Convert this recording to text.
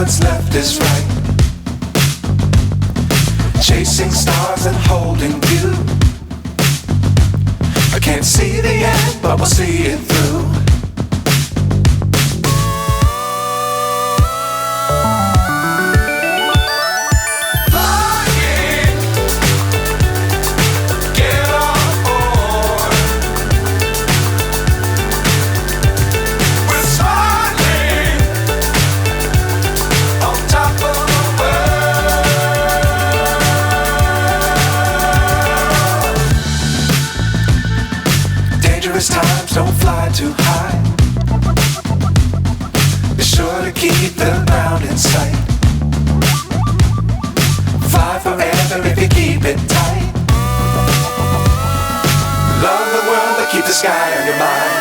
what's left is right. Chasing stars and holding you. I can't see the end, but we'll see it through. Times don't fly too high. Be sure to keep the ground in sight. Fly forever if you keep it tight. Love the world, but keep the sky on your mind.